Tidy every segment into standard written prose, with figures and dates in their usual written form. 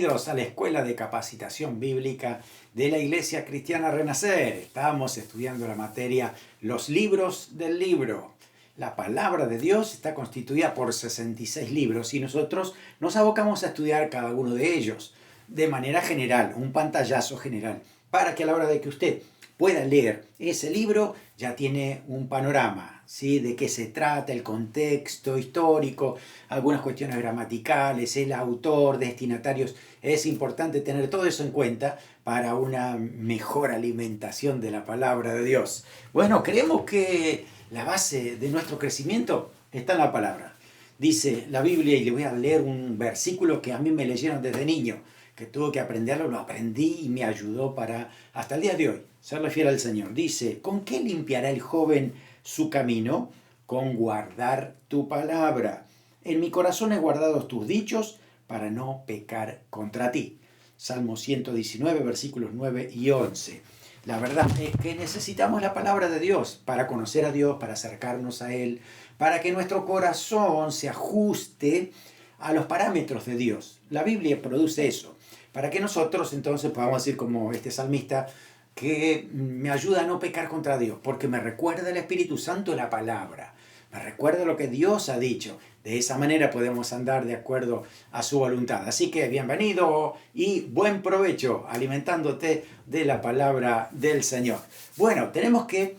Bienvenidos a la Escuela de Capacitación Bíblica de la Iglesia Cristiana Renacer. Estamos estudiando la materia Los libros del libro. La palabra de Dios está constituida por 66 libros y nosotros nos abocamos a estudiar cada uno de ellos de manera general, un pantallazo general, para que a la hora de que usted pueda leer ese libro ya tiene un panorama, ¿sí? De qué se trata, el contexto histórico, algunas cuestiones gramaticales, el autor, destinatarios. Es importante tener todo eso en cuenta para una mejor alimentación de la palabra de Dios. Bueno, creemos que la base de nuestro crecimiento está en la palabra. Dice la Biblia, y le voy a leer un versículo que a mí me leyeron desde niño, que tuve que aprenderlo, lo aprendí y me ayudó para, hasta el día de hoy, serle fiel al Señor. Dice, ¿con qué limpiará el joven su camino? Con guardar tu palabra. En mi corazón he guardado tus dichos para no pecar contra ti. Salmo 119, versículos 9 y 11. La verdad es que necesitamos la palabra de Dios para conocer a Dios, para acercarnos a Él, para que nuestro corazón se ajuste a los parámetros de Dios. La Biblia produce eso, para que nosotros entonces podamos decir como este salmista, que me ayuda a no pecar contra Dios, porque me recuerda el Espíritu Santo la palabra, me recuerda lo que Dios ha dicho. De esa manera podemos andar de acuerdo a su voluntad. Así que bienvenido y buen provecho alimentándote de la palabra del Señor. Bueno, tenemos que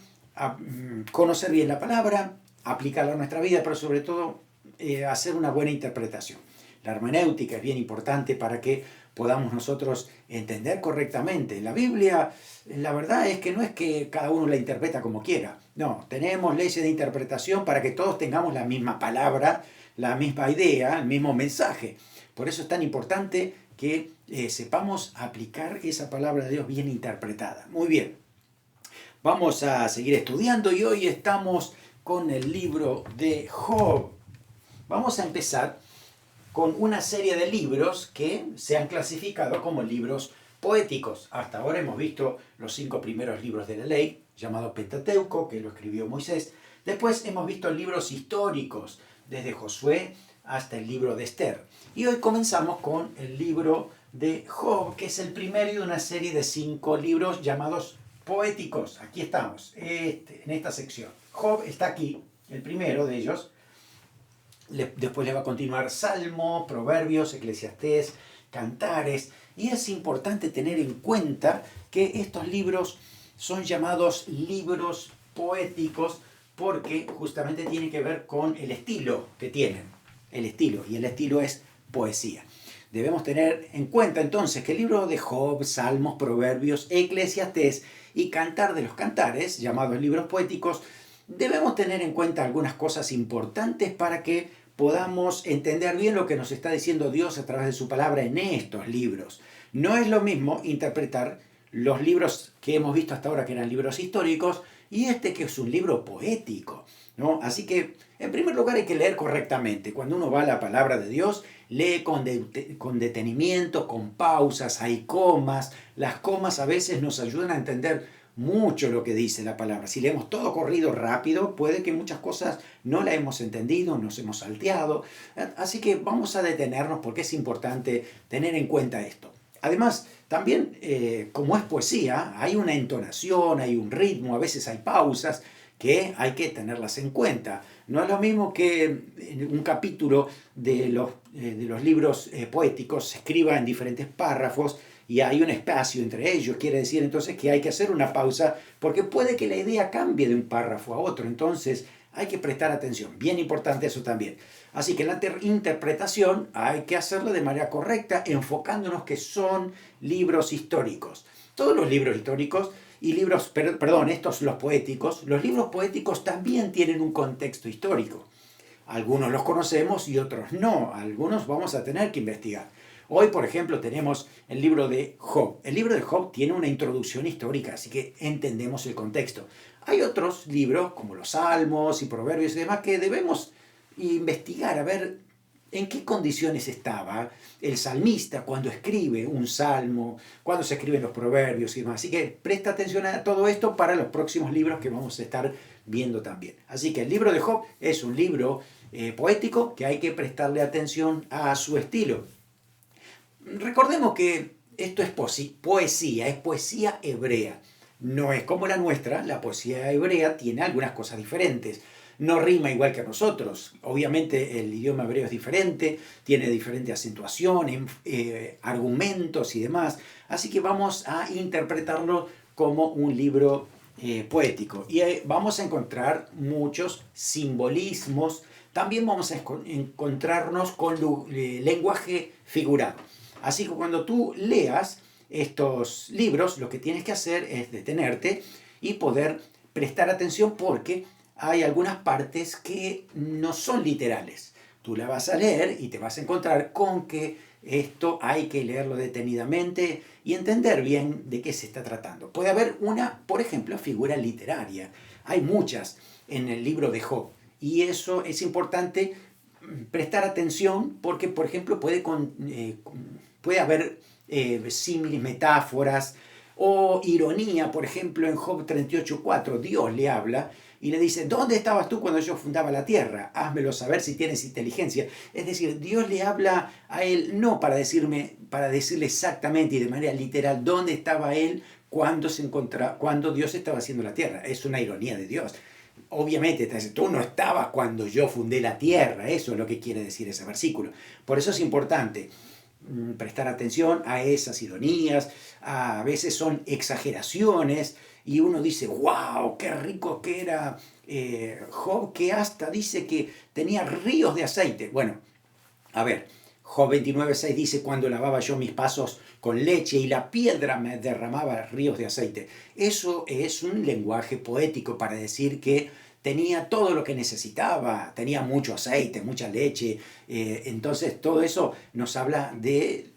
conocer bien la palabra, aplicarla a nuestra vida, pero sobre todo hacer una buena interpretación. La hermenéutica es bien importante para que podamos nosotros entender correctamente. La Biblia, la verdad es que no es que cada uno la interpreta como quiera. No, tenemos leyes de interpretación para que todos tengamos la misma palabra, la misma idea, el mismo mensaje. Por eso es tan importante que sepamos aplicar esa palabra de Dios bien interpretada. Muy bien, vamos a seguir estudiando y hoy estamos con el libro de Job. Vamos a empezar con una serie de libros que se han clasificado como libros poéticos. Hasta ahora hemos visto los 5 primeros libros de la ley, llamado Pentateuco, que lo escribió Moisés. Después hemos visto libros históricos, desde Josué hasta el libro de Esther. Y hoy comenzamos con el libro de Job, que es el primero de una serie de 5 libros llamados poéticos. Aquí estamos, en esta sección. Job está aquí, el primero de ellos. Después le va a continuar Salmo, Proverbios, Eclesiastés, Cantares. Y es importante tener en cuenta que estos libros son llamados libros poéticos porque justamente tiene que ver con el estilo que tienen. El estilo, y el estilo es poesía. Debemos tener en cuenta entonces que el libro de Job, Salmos, Proverbios, Eclesiastés y Cantar de los Cantares, llamados libros poéticos, debemos tener en cuenta algunas cosas importantes para que podamos entender bien lo que nos está diciendo Dios a través de su palabra en estos libros. No es lo mismo interpretar los libros que hemos visto hasta ahora, que eran libros históricos, y este que es un libro poético, ¿no? Así que, en primer lugar, hay que leer correctamente. Cuando uno va a la palabra de Dios, lee con detenimiento, con pausas, hay comas. Las comas a veces nos ayudan a entender mucho lo que dice la palabra. Si leemos todo corrido rápido, puede que muchas cosas no la hemos entendido, nos hemos salteado. Así que vamos a detenernos porque es importante tener en cuenta esto. Además, también, como es poesía, hay una entonación, hay un ritmo, a veces hay pausas que hay que tenerlas en cuenta. No es lo mismo que un capítulo de los libros poéticos se escriba en diferentes párrafos y hay un espacio entre ellos. Quiere decir entonces que hay que hacer una pausa porque puede que la idea cambie de un párrafo a otro. Entonces hay que prestar atención. Bien importante eso también. Así que la interpretación hay que hacerla de manera correcta, enfocándonos que son libros históricos. Todos los libros históricos y libros, estos los poéticos, los libros poéticos también tienen un contexto histórico. Algunos los conocemos y otros no. Algunos vamos a tener que investigar. Hoy, por ejemplo, tenemos el libro de Job. El libro de Job tiene una introducción histórica, así que entendemos el contexto. Hay otros libros, como los Salmos y Proverbios y demás, que debemos investigar, a ver en qué condiciones estaba el salmista cuando escribe un salmo, cuando se escriben los proverbios y demás. Así que presta atención a todo esto para los próximos libros que vamos a estar viendo también. Así que el libro de Job es un libro poético que hay que prestarle atención a su estilo. Recordemos que esto es poesía, es poesía hebrea. No es como la nuestra, la poesía hebrea tiene algunas cosas diferentes. No rima igual que a nosotros. Obviamente el idioma hebreo es diferente, tiene diferente acentuación, argumentos y demás. Así que vamos a interpretarlo como un libro poético. Y vamos a encontrar muchos simbolismos. También vamos a encontrarnos con lenguaje figurado. Así que cuando tú leas estos libros, lo que tienes que hacer es detenerte y poder prestar atención porque hay algunas partes que no son literales. Tú la vas a leer y te vas a encontrar con que esto hay que leerlo detenidamente y entender bien de qué se está tratando. Puede haber una, por ejemplo, figura literaria. Hay muchas en el libro de Job y eso es importante prestar atención porque, por ejemplo, puede haber símiles, metáforas o ironía. Por ejemplo, en Job 38:4 Dios le habla y le dice: ¿dónde estabas tú cuando yo fundaba la tierra? Házmelo saber si tienes inteligencia. Es decir, Dios le habla a él no para decirle exactamente y de manera literal dónde estaba él cuando Dios estaba haciendo la tierra. Es una ironía de Dios. Obviamente te dice: tú no estabas cuando yo fundé la tierra. Eso es lo que quiere decir ese versículo. Por eso es importante prestar atención a esas ironías. A veces son exageraciones y uno dice: wow, qué rico que era Job, que hasta dice que tenía ríos de aceite. Bueno, a ver, Job 29:6 dice: cuando lavaba yo mis pasos con leche y la piedra me derramaba ríos de aceite. Eso es un lenguaje poético para decir que tenía todo lo que necesitaba, tenía mucho aceite, mucha leche. Entonces todo eso nos habla de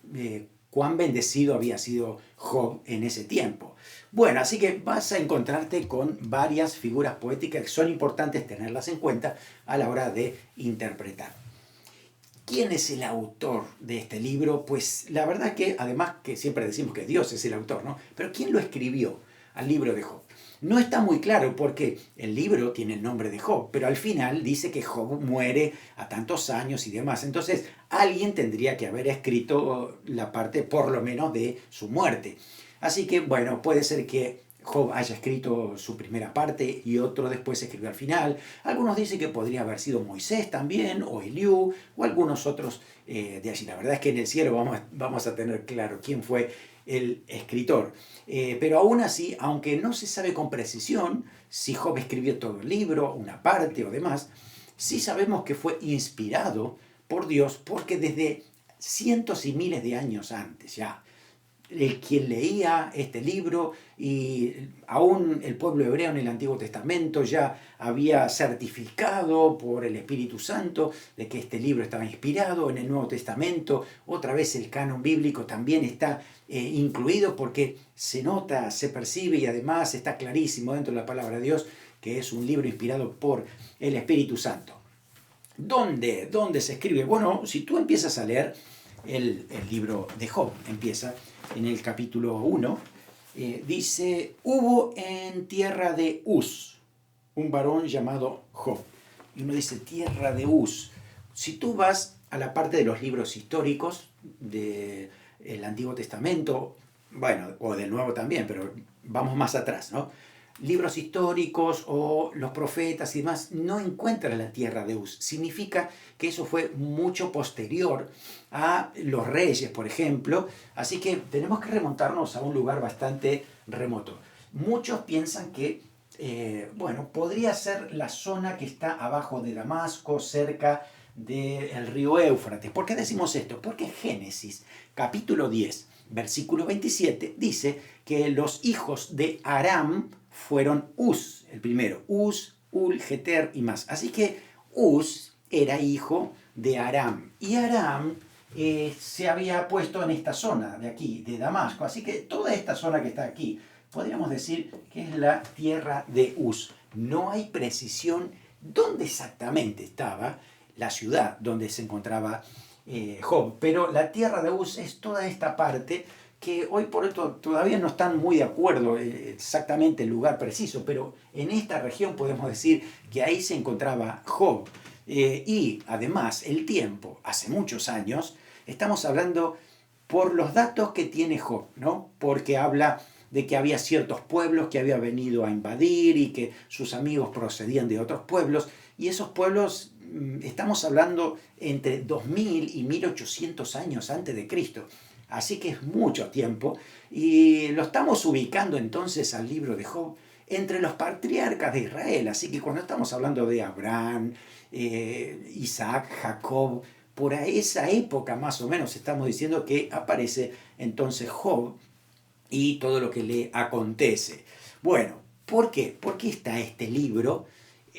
cuán bendecido había sido Job en ese tiempo. Bueno, así que vas a encontrarte con varias figuras poéticas que son importantes tenerlas en cuenta a la hora de interpretar. ¿Quién es el autor de este libro? Pues la verdad que, además que siempre decimos que Dios es el autor, ¿no? Pero ¿quién lo escribió al libro de Job? No está muy claro porque el libro tiene el nombre de Job, pero al final dice que Job muere a tantos años y demás. Entonces, alguien tendría que haber escrito la parte, por lo menos, de su muerte. Así que, bueno, puede ser que Job haya escrito su primera parte y otro después escribió al final. Algunos dicen que podría haber sido Moisés también, o Eliú, o algunos otros de allí. La verdad es que en el cielo vamos a tener claro quién fue el escritor. Pero aún así, aunque no se sabe con precisión si Job escribió todo el libro, una parte o demás, sí sabemos que fue inspirado por Dios porque desde cientos y miles de años antes ya, quien leía este libro y aún el pueblo hebreo en el Antiguo Testamento ya había certificado por el Espíritu Santo de que este libro estaba inspirado. En el Nuevo Testamento otra vez el canon bíblico también está incluido porque se nota, se percibe y además está clarísimo dentro de la palabra de Dios que es un libro inspirado por el Espíritu Santo. ¿Dónde se escribe? Bueno, si tú empiezas a leer el libro de Job, empieza en el capítulo 1, dice: hubo en tierra de Uz un varón llamado Job. Y uno dice: tierra de Uz. Si tú vas a la parte de los libros históricos del Antiguo Testamento, bueno, o del Nuevo también, pero vamos más atrás, ¿no? Libros históricos o los profetas y demás, no encuentran la tierra de Uz. Significa que eso fue mucho posterior a los reyes, por ejemplo. Así que tenemos que remontarnos a un lugar bastante remoto. Muchos piensan que, podría ser la zona que está abajo de Damasco, cerca del río Éufrates. ¿Por qué decimos esto? Porque Génesis, capítulo 10, versículo 27, dice que los hijos de Aram fueron Uz, el primero, Uz, Ul, Geter y más. Así que Uz era hijo de Aram y Aram se había puesto en esta zona de aquí, de Damasco. Así que toda esta zona que está aquí, podríamos decir que es la tierra de Uz. No hay precisión dónde exactamente estaba la ciudad donde se encontraba Job, pero la tierra de Uz es toda esta parte que hoy por hoy todavía no están muy de acuerdo exactamente el lugar preciso, pero en esta región podemos decir que ahí se encontraba Job. Y además el tiempo, hace muchos años, estamos hablando por los datos que tiene Job, ¿no? Porque habla de que había ciertos pueblos que había venido a invadir y que sus amigos procedían de otros pueblos, y esos pueblos, estamos hablando entre 2000 y 1800 años antes de Cristo, así que es mucho tiempo, y lo estamos ubicando entonces al libro de Job entre los patriarcas de Israel, así que cuando estamos hablando de Abraham, Isaac, Jacob, por esa época más o menos estamos diciendo que aparece entonces Job y todo lo que le acontece. Bueno, ¿por qué? ¿Por qué está este libro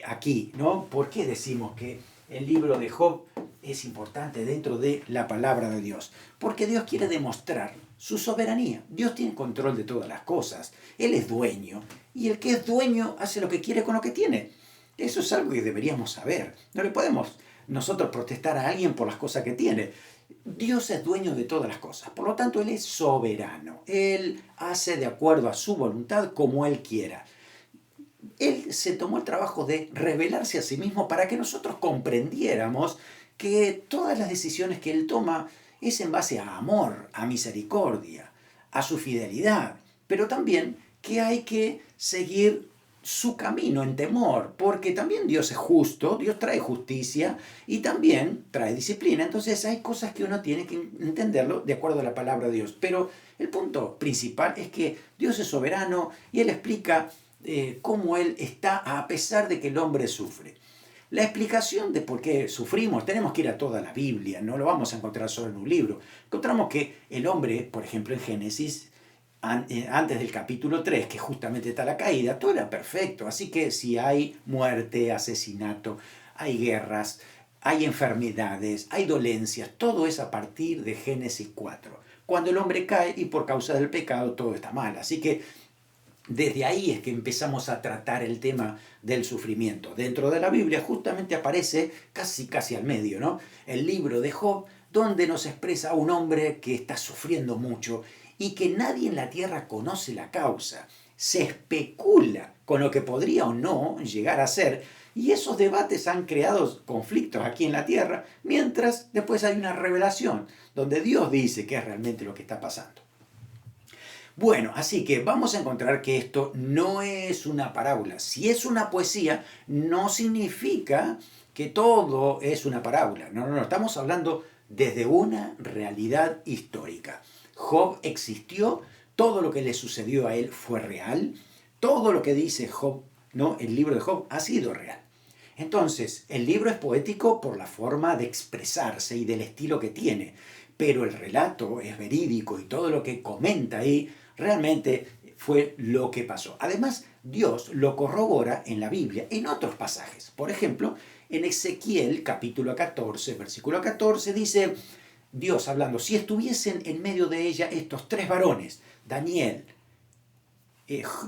aquí, ¿no? ¿Por qué decimos que el libro de Job es importante dentro de la palabra de Dios? Porque Dios quiere demostrar su soberanía. Dios tiene control de todas las cosas. Él es dueño, y el que es dueño hace lo que quiere con lo que tiene. Eso es algo que deberíamos saber. No le podemos nosotros protestar a alguien por las cosas que tiene. Dios es dueño de todas las cosas, por lo tanto Él es soberano. Él hace de acuerdo a su voluntad como Él quiera. Él se tomó el trabajo de revelarse a sí mismo para que nosotros comprendiéramos que todas las decisiones que Él toma es en base a amor, a misericordia, a su fidelidad, pero también que hay que seguir su camino en temor, porque también Dios es justo, Dios trae justicia y también trae disciplina. Entonces hay cosas que uno tiene que entenderlo de acuerdo a la palabra de Dios. Pero el punto principal es que Dios es soberano y Él explica cómo Él está a pesar de que el hombre sufre. La explicación de por qué sufrimos, tenemos que ir a toda la Biblia, no lo vamos a encontrar solo en un libro. Encontramos que el hombre, por ejemplo en Génesis, antes del capítulo 3, que justamente está la caída, todo era perfecto. Así que si hay muerte, asesinato, hay guerras, hay enfermedades, hay dolencias, todo es a partir de Génesis 4. Cuando el hombre cae y por causa del pecado todo está mal. Así que desde ahí es que empezamos a tratar el tema del sufrimiento. Dentro de la Biblia justamente aparece casi al medio, ¿no? El libro de Job, donde nos expresa a un hombre que está sufriendo mucho y que nadie en la tierra conoce la causa. Se especula con lo que podría o no llegar a ser, y esos debates han creado conflictos aquí en la tierra, mientras después hay una revelación donde Dios dice qué es realmente lo que está pasando. Bueno, así que vamos a encontrar que esto no es una parábola. Si es una poesía, no significa que todo es una parábola. No, estamos hablando desde una realidad histórica. Job existió, todo lo que le sucedió a él fue real, todo lo que dice Job, ¿no? El libro de Job ha sido real. Entonces, el libro es poético por la forma de expresarse y del estilo que tiene, pero el relato es verídico y todo lo que comenta ahí realmente fue lo que pasó. Además, Dios lo corrobora en la Biblia en otros pasajes. Por ejemplo, en Ezequiel capítulo 14, versículo 14 dice Dios hablando, si estuviesen en medio de ella estos tres varones, Daniel,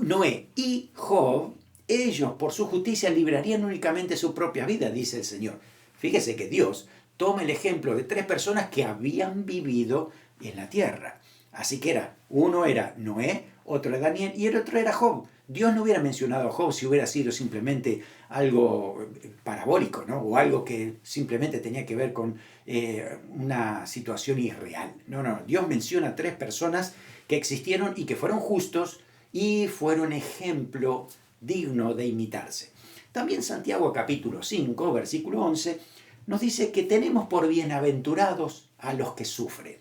Noé y Job, ellos por su justicia librarían únicamente su propia vida, dice el Señor. Fíjese que Dios toma el ejemplo de tres personas que habían vivido en la tierra. Así que uno era Noé, otro era Daniel y el otro era Job. Dios no hubiera mencionado a Job si hubiera sido simplemente algo parabólico, ¿no? O algo que simplemente tenía que ver con una situación irreal. No, Dios menciona a tres personas que existieron y que fueron justos y fueron ejemplo digno de imitarse. También Santiago capítulo 5, versículo 11, nos dice que tenemos por bienaventurados a los que sufren.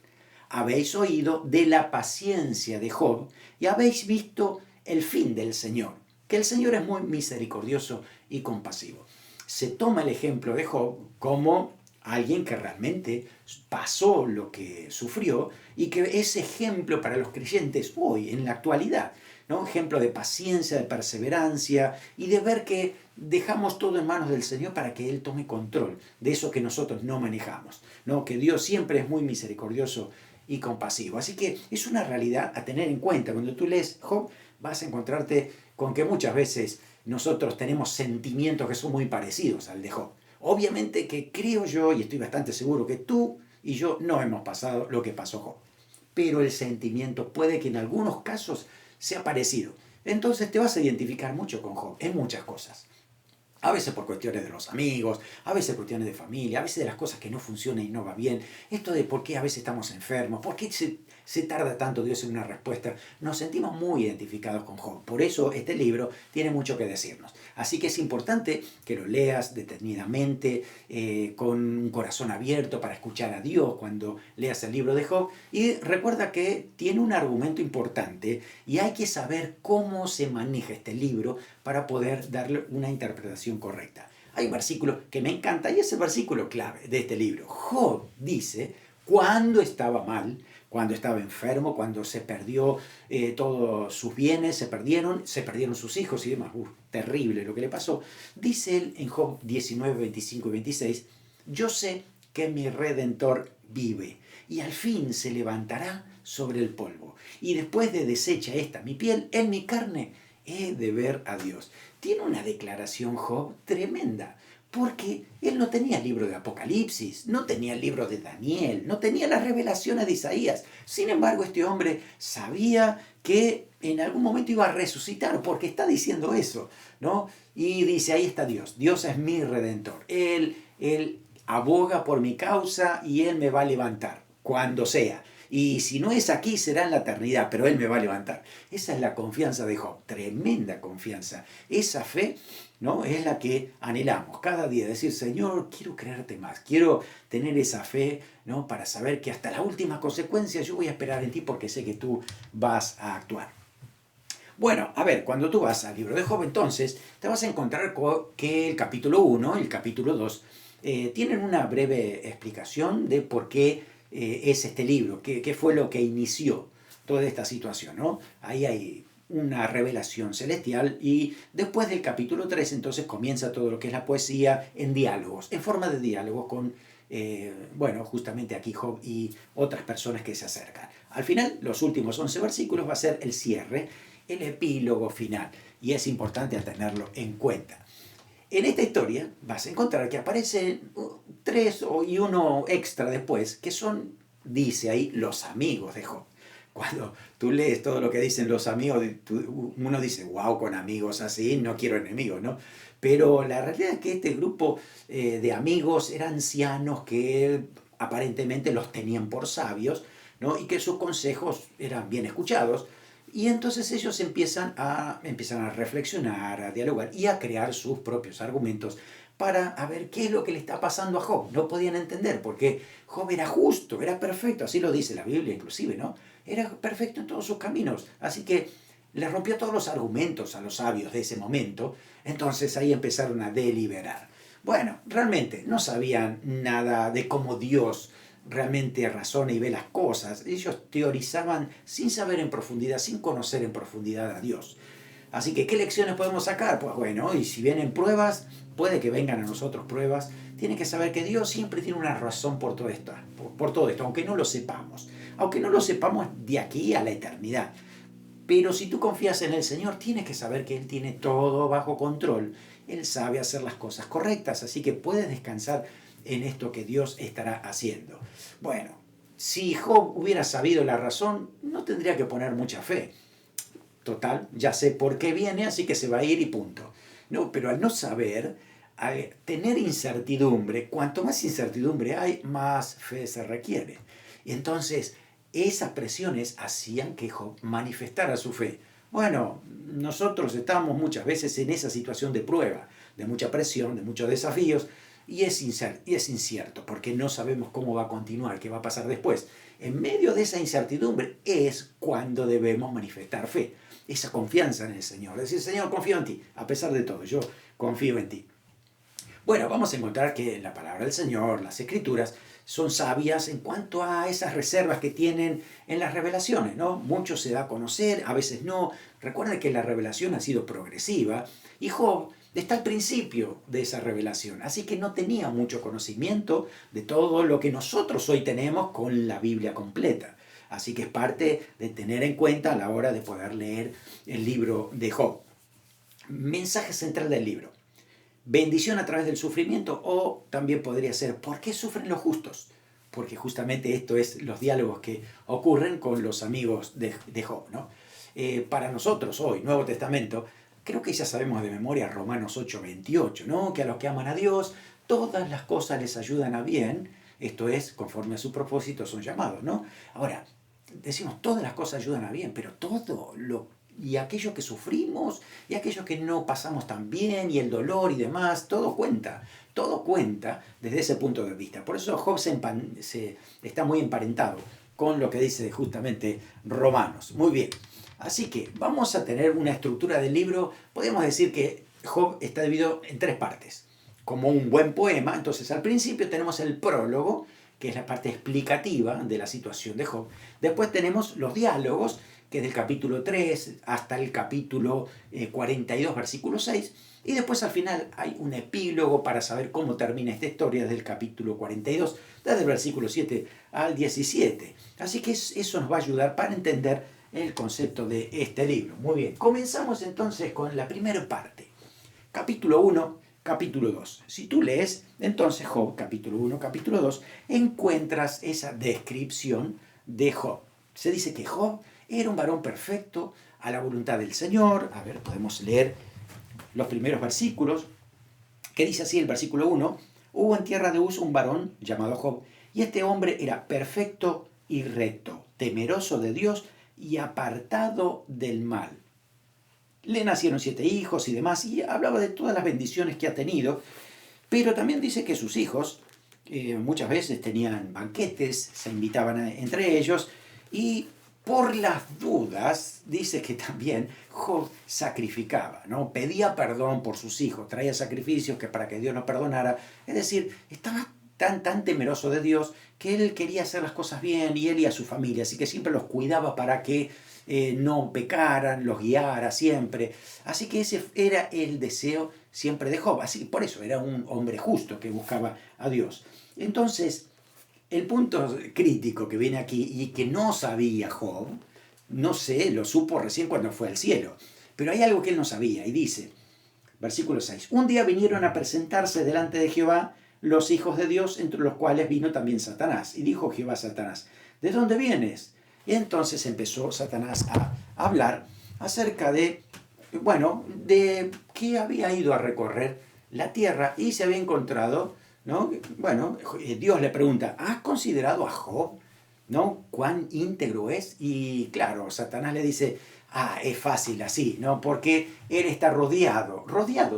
Habéis oído de la paciencia de Job y habéis visto el fin del Señor, que el Señor es muy misericordioso y compasivo. Se toma el ejemplo de Job como alguien que realmente pasó lo que sufrió y que es ejemplo para los creyentes hoy, en la actualidad, ¿no? Ejemplo de paciencia, de perseverancia y de ver que dejamos todo en manos del Señor para que Él tome control de eso que nosotros no manejamos, ¿no? Que Dios siempre es muy misericordioso y compasivo. Así que es una realidad a tener en cuenta. Cuando tú lees Job, vas a encontrarte con que muchas veces nosotros tenemos sentimientos que son muy parecidos al de Job. Obviamente que creo yo, y estoy bastante seguro que tú y yo no hemos pasado lo que pasó Job. Pero el sentimiento puede que en algunos casos sea parecido. Entonces te vas a identificar mucho con Job, en muchas cosas. A veces por cuestiones de los amigos, a veces por cuestiones de familia, a veces de las cosas que no funcionan y no va bien. Esto de por qué a veces estamos enfermos, por qué se tarda tanto Dios en una respuesta. Nos sentimos muy identificados con Job. Por eso este libro tiene mucho que decirnos. Así que es importante que lo leas detenidamente, con un corazón abierto para escuchar a Dios cuando leas el libro de Job. Y recuerda que tiene un argumento importante y hay que saber cómo se maneja este libro para poder darle una interpretación correcta. Hay un versículo que me encanta y es el versículo clave de este libro. Job dice, cuando estaba mal, cuando estaba enfermo, cuando se perdió todos sus bienes, se perdieron sus hijos y demás. Terrible lo que le pasó. Dice él en Job 19, 25 y 26, yo sé que mi Redentor vive y al fin se levantará sobre el polvo. Y después de deshecha esta mi piel, en mi carne he de ver a Dios. Tiene una declaración Job tremenda, porque él no tenía el libro de Apocalipsis, no tenía el libro de Daniel, no tenía las revelaciones de Isaías. Sin embargo, este hombre sabía que en algún momento iba a resucitar, porque está diciendo eso, ¿no? Y dice, ahí está Dios, Dios es mi Redentor, Él aboga por mi causa y Él me va a levantar, cuando sea. Y si no es aquí, será en la eternidad, pero Él me va a levantar. Esa es la confianza de Job, tremenda confianza. Esa fe, ¿no?, es la que anhelamos cada día, decir, Señor, quiero creerte más, quiero tener esa fe, ¿no?, para saber que hasta la última consecuencia yo voy a esperar en ti porque sé que tú vas a actuar. Bueno, a ver, cuando tú vas al libro de Job, entonces, te vas a encontrar con que el capítulo 1 y el capítulo 2 tienen una breve explicación de por qué es este libro, qué fue lo que inició toda esta situación, ¿no? Ahí hay una revelación celestial y después del capítulo 3 entonces comienza todo lo que es la poesía en diálogos, en forma de diálogo con, bueno, justamente aquí Job y otras personas que se acercan. Al final, los últimos 11 versículos va a ser el cierre, el epílogo final, y es importante tenerlo en cuenta. En esta historia vas a encontrar que aparecen 3 y uno extra después, que son, dice ahí, los amigos de Job. Cuando tú lees todo lo que dicen los amigos, uno dice, wow, con amigos así, no quiero enemigos, ¿no? Pero la realidad es que este grupo de amigos eran ancianos que aparentemente los tenían por sabios, ¿no?, y que sus consejos eran bien escuchados. Y entonces ellos empiezan a reflexionar, a dialogar y a crear sus propios argumentos para ver qué es lo que le está pasando a Job. No podían entender porque Job era justo, era perfecto, así lo dice la Biblia inclusive, ¿no? Era perfecto en todos sus caminos. Así que le rompió todos los argumentos a los sabios de ese momento. Entonces ahí empezaron a deliberar. Bueno, realmente no sabían nada de cómo Dios realmente razona y ve las cosas. Ellos teorizaban sin saber en profundidad, sin conocer en profundidad a Dios. Así que, ¿qué lecciones podemos sacar? Pues bueno, y si vienen pruebas, puede que vengan a nosotros pruebas. Tienen que saber que Dios siempre tiene una razón por todo esto, por todo esto, aunque no lo sepamos. Aunque no lo sepamos de aquí a la eternidad. Pero si tú confías en el Señor, tienes que saber que Él tiene todo bajo control. Él sabe hacer las cosas correctas, así que puedes descansar en esto que Dios estará haciendo. Bueno, si Job hubiera sabido la razón, no tendría que poner mucha fe. Total, ya sé por qué viene, así que se va a ir y punto. No, pero al no saber, al tener incertidumbre, cuanto más incertidumbre hay, más fe se requiere. Y entonces, esas presiones hacían que Job manifestara su fe. Bueno, nosotros estamos muchas veces en esa situación de prueba, de mucha presión, de muchos desafíos, y es incierto, porque no sabemos cómo va a continuar, qué va a pasar después. En medio de esa incertidumbre es cuando debemos manifestar fe, esa confianza en el Señor. Decir, Señor, confío en ti, a pesar de todo, yo confío en ti. Bueno, vamos a encontrar que la palabra del Señor, las Escrituras, son sabias en cuanto a esas reservas que tienen en las revelaciones, ¿no? Mucho se da a conocer, a veces no. Recuerden que la revelación ha sido progresiva y Job está al principio de esa revelación, así que no tenía mucho conocimiento de todo lo que nosotros hoy tenemos con la Biblia completa. Así que es parte de tener en cuenta a la hora de poder leer el libro de Job. Mensaje central del libro. Bendición a través del sufrimiento, o también podría ser, ¿por qué sufren los justos? Porque justamente esto es los diálogos que ocurren con los amigos de Job, ¿no? Para nosotros hoy, Nuevo Testamento, Creo que ya sabemos de memoria Romanos 8:28, ¿no? Que a los que aman a Dios, todas las cosas les ayudan a bien, esto es, conforme a su propósito son llamados, ¿no? Ahora, decimos, todas las cosas ayudan a bien, pero y aquello que sufrimos, y aquello que no pasamos tan bien, y el dolor y demás, todo cuenta desde ese punto de vista. Por eso Job está muy emparentado con lo que dice justamente Romanos. Muy bien. Así que vamos a tener una estructura del libro, podemos decir que Job está dividido en tres partes, como un buen poema. Entonces al principio tenemos el prólogo, que es la parte explicativa de la situación de Job. Después tenemos los diálogos, que es del capítulo 3 hasta el capítulo 42, versículo 6. Y después al final hay un epílogo para saber cómo termina esta historia desde el capítulo 42, desde el versículo 7 al 17. Así que eso nos va a ayudar para entender el concepto de este libro. Muy bien, comenzamos entonces con la primera parte. Capítulo 1, capítulo 2. Si tú lees, entonces Job, capítulo 1, capítulo 2, encuentras esa descripción de Job. Se dice que Job era un varón perfecto, a la voluntad del Señor. A ver, podemos leer los primeros versículos, que dice así el versículo 1, hubo en tierra de Uz un varón llamado Job, y este hombre era perfecto y recto, temeroso de Dios y apartado del mal. Le nacieron 7 hijos y demás, y hablaba de todas las bendiciones que ha tenido, pero también dice que sus hijos muchas veces tenían banquetes, se invitaban entre ellos, y por las dudas, dice que también Job sacrificaba, ¿no? Pedía perdón por sus hijos, traía sacrificios que para que Dios nos perdonara. Es decir, estaba tan temeroso de Dios que él quería hacer las cosas bien, y él y a su familia, así que siempre los cuidaba para que no pecaran, los guiara siempre. Así que ese era el deseo siempre de Job. Así que por eso era un hombre justo que buscaba a Dios. Entonces, el punto crítico que viene aquí y que no sabía Job, no sé, lo supo recién cuando fue al cielo, pero hay algo que él no sabía y dice, versículo 6, un día vinieron a presentarse delante de Jehová los hijos de Dios, entre los cuales vino también Satanás. Y dijo Jehová a Satanás, ¿de dónde vienes? Y entonces empezó Satanás a hablar acerca de que había ido a recorrer la tierra y se había encontrado, ¿no? Bueno, Dios le pregunta, ¿has considerado a Job? ¿No? ¿Cuán íntegro es? Y claro, Satanás le dice, es fácil así, ¿no? Porque él está rodeado,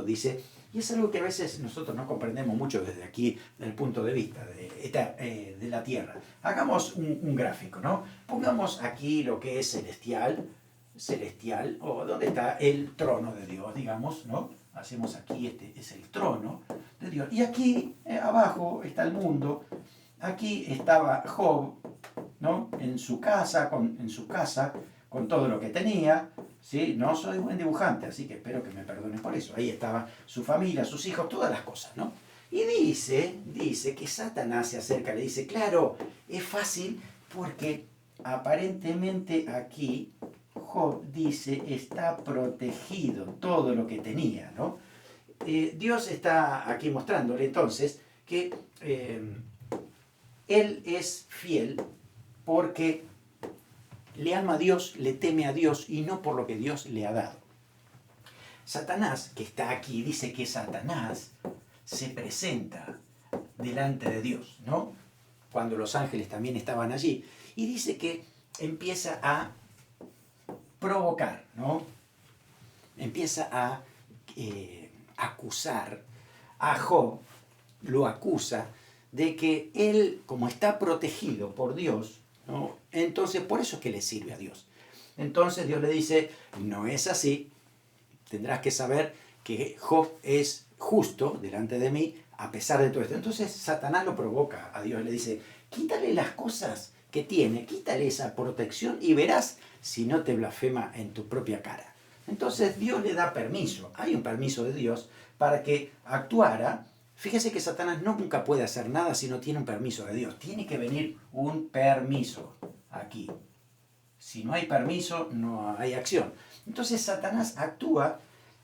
dice, y es algo que a veces nosotros no comprendemos mucho desde aquí, desde el punto de vista de la tierra. Hagamos un gráfico, ¿no? Pongamos aquí lo que es celestial, o donde está el trono de Dios, digamos, ¿no? Hacemos aquí, este es el trono de Dios. Y aquí abajo está el mundo. Aquí estaba Job, ¿no? En su casa, con todo lo que tenía. ¿Sí? No soy buen dibujante, así que espero que me perdonen por eso. Ahí estaba su familia, sus hijos, todas las cosas, ¿no? Y dice que Satanás se acerca, le dice, claro, es fácil porque aparentemente aquí Job dice está protegido todo lo que tenía, ¿no? Dios está aquí mostrándole entonces que él es fiel porque le ama a Dios, le teme a Dios y no por lo que Dios le ha dado. Satanás, que está aquí, dice que Satanás se presenta delante de Dios, ¿no? Cuando los ángeles también estaban allí. Y dice que empieza a provocar, ¿no? Empieza a acusar a Job, lo acusa de que él, como está protegido por Dios, ¿no? Entonces por eso es que le sirve a Dios. Entonces Dios le dice, no es así, tendrás que saber que Job es justo delante de mí a pesar de todo esto. Entonces Satanás lo provoca a Dios, le dice, quítale las cosas que tiene, quítale esa protección y verás si no te blasfema en tu propia cara. Entonces Dios le da permiso, hay un permiso de Dios para que actuara. Fíjese que Satanás nunca puede hacer nada si no tiene un permiso de Dios. Tiene que venir un permiso aquí. Si no hay permiso, no hay acción. Entonces Satanás actúa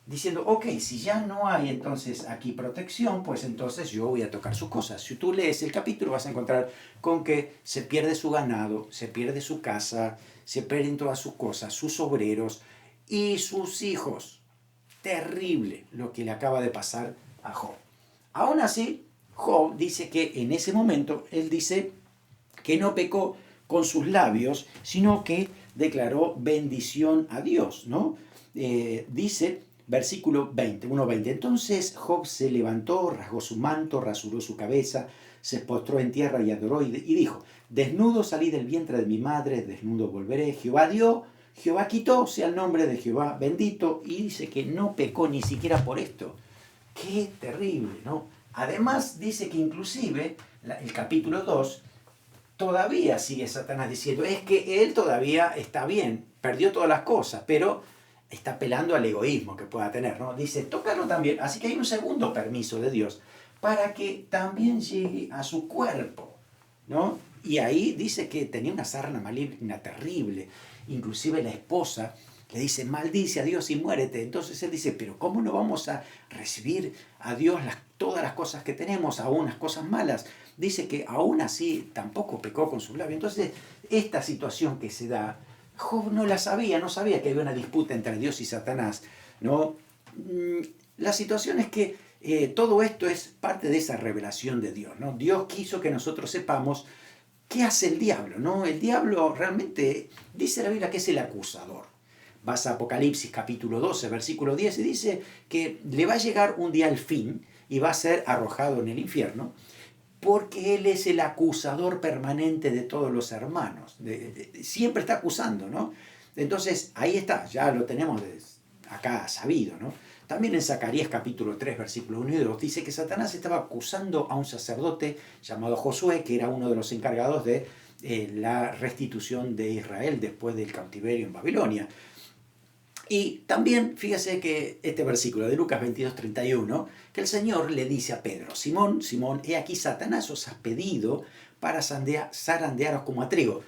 diciendo, ok, si ya no hay entonces aquí protección, pues entonces yo voy a tocar sus cosas. Si tú lees el capítulo vas a encontrar con que se pierde su ganado, se pierde su casa, se pierden todas sus cosas, sus obreros y sus hijos. terrible lo que le acaba de pasar a Job. Aún así, Job dice que en ese momento, él dice que no pecó con sus labios, sino que declaró bendición a Dios, ¿no? Dice, versículo 20, 1:20, entonces Job se levantó, rasgó su manto, rasuró su cabeza, se postró en tierra y adoró y dijo, desnudo salí del vientre de mi madre, desnudo volveré, Jehová dio, Jehová quitó, sea el nombre de Jehová bendito, y dice que no pecó ni siquiera por esto. ¡Qué terrible!, ¿no? Además dice que inclusive el capítulo 2 todavía sigue Satanás diciendo, es que él todavía está bien, perdió todas las cosas, pero está apelando al egoísmo que pueda tener, ¿no? Dice, tócalo también. Así que hay un segundo permiso de Dios para que también llegue a su cuerpo, ¿no? Y ahí dice que tenía una sarna maligna terrible. Inclusive la esposa le dice, maldice a Dios y muérete. Entonces él dice, pero ¿cómo no vamos a recibir a Dios todas las cosas que tenemos, aún las cosas malas? Dice que aún así tampoco pecó con sus labios. Entonces esta situación que se da, Job no la sabía, no sabía que había una disputa entre Dios y Satanás, ¿no? La situación es que todo esto es parte de esa revelación de Dios, ¿no? Dios quiso que nosotros sepamos qué hace el diablo, ¿no? El diablo realmente, dice la Biblia, que es el acusador. Vas a Apocalipsis capítulo 12, versículo 10, y dice que le va a llegar un día el fin y va a ser arrojado en el infierno, porque él es el acusador permanente de todos los hermanos. Siempre está acusando, ¿no? Entonces, ahí está, ya lo tenemos acá sabido, ¿no? También en Zacarías capítulo 3, versículo 1 y 2, dice que Satanás estaba acusando a un sacerdote llamado Josué, que era uno de los encargados de la restitución de Israel después del cautiverio en Babilonia. Y también, fíjese que este versículo de Lucas 22, 31, que el Señor le dice a Pedro, Simón, Simón, he aquí Satanás os ha pedido para zarandearos como a trigo.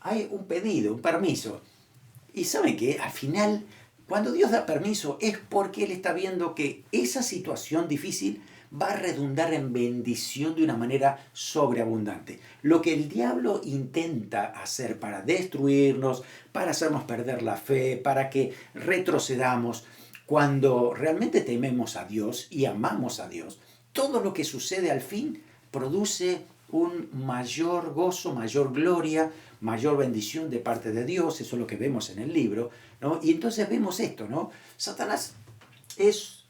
Hay un pedido, un permiso. Y ¿saben qué? Al final, cuando Dios da permiso es porque Él está viendo que esa situación difícil va a redundar en bendición de una manera sobreabundante. Lo que el diablo intenta hacer para destruirnos, para hacernos perder la fe, para que retrocedamos, cuando realmente tememos a Dios y amamos a Dios, todo lo que sucede al fin produce un mayor gozo, mayor gloria, mayor bendición de parte de Dios. Eso es lo que vemos en el libro, ¿no? Y entonces vemos esto, ¿no? Satanás es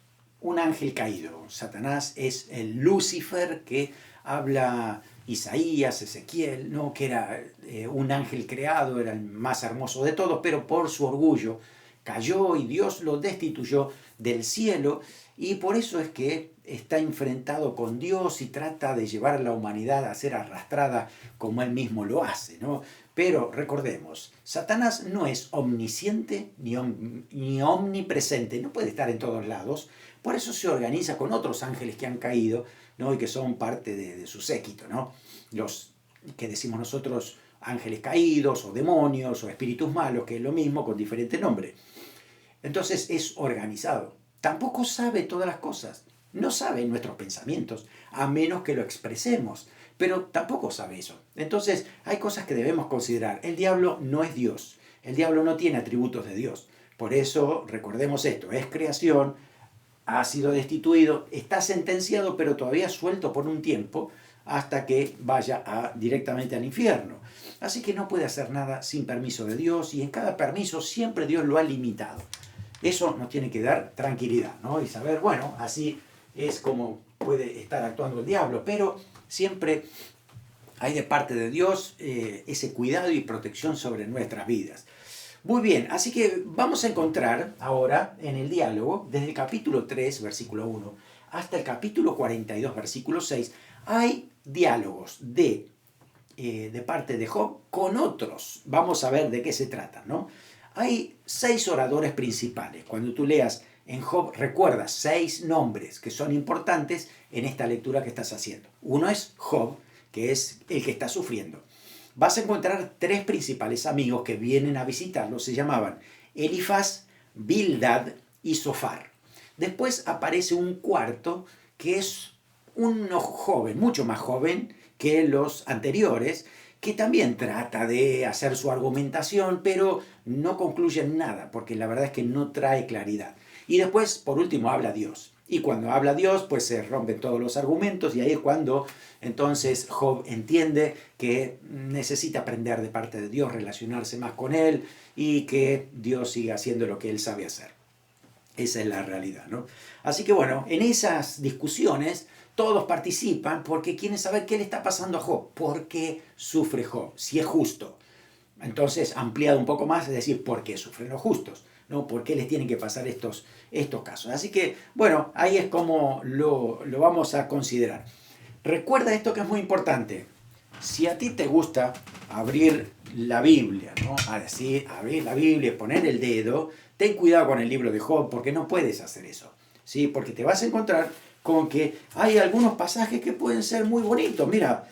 un ángel caído. Satanás es el Lucifer que habla Isaías, Ezequiel, ¿no? Que era un ángel creado, era el más hermoso de todos, pero por su orgullo cayó y Dios lo destituyó del cielo, y por eso es que está enfrentado con Dios y trata de llevar a la humanidad a ser arrastrada como él mismo lo hace, ¿no? Pero recordemos, Satanás no es omnisciente ni omnipresente, no puede estar en todos lados, por eso se organiza con otros ángeles que han caído, ¿no? Y que son parte de su séquito, ¿no? Los que decimos nosotros ángeles caídos o demonios o espíritus malos, que es lo mismo con diferente nombre. Entonces es organizado. Tampoco sabe todas las cosas, no sabe nuestros pensamientos, a menos que lo expresemos, pero tampoco sabe eso. Entonces hay cosas que debemos considerar. El diablo no es Dios, el diablo no tiene atributos de Dios. Por eso recordemos esto, es creación, ha sido destituido, está sentenciado, pero todavía suelto por un tiempo hasta que vaya directamente al infierno. Así que no puede hacer nada sin permiso de Dios, y en cada permiso siempre Dios lo ha limitado. Eso nos tiene que dar tranquilidad, ¿no? Y saber, bueno, así es como puede estar actuando el diablo, pero siempre hay de parte de Dios ese cuidado y protección sobre nuestras vidas. Muy bien, así que vamos a encontrar ahora en el diálogo, desde el capítulo 3, versículo 1, hasta el capítulo 42, versículo 6, hay diálogos de parte de Job con otros. Vamos a ver de qué se trata, ¿no? Hay 6 oradores principales. Cuando tú leas en Job, recuerda 6 nombres que son importantes en esta lectura que estás haciendo. Uno es Job, que es el que está sufriendo. Vas a encontrar 3 principales amigos que vienen a visitarlo. Se llamaban Elifaz, Bildad y Zofar. Después aparece un cuarto que es un joven, mucho más joven que los anteriores, que también trata de hacer su argumentación, pero no concluye en nada, porque la verdad es que no trae claridad. Y después, por último, habla Dios. Y cuando habla Dios, pues se rompen todos los argumentos y ahí es cuando entonces Job entiende que necesita aprender de parte de Dios, relacionarse más con Él y que Dios siga haciendo lo que Él sabe hacer. Esa es la realidad, ¿no? Así que bueno, en esas discusiones todos participan porque quieren saber qué le está pasando a Job, por qué sufre Job, si es justo. Entonces, ampliado un poco más, es decir, ¿por qué sufren los justos? ¿No? ¿Por qué les tienen que pasar estos casos? Así que, bueno, ahí es como lo vamos a considerar. Recuerda esto que es muy importante. Si a ti te gusta abrir la Biblia, ¿no? A decir, abrir la Biblia y poner el dedo, ten cuidado con el libro de Job, porque no puedes hacer eso, ¿sí? Porque te vas a encontrar con que hay algunos pasajes que pueden ser muy bonitos. Mira,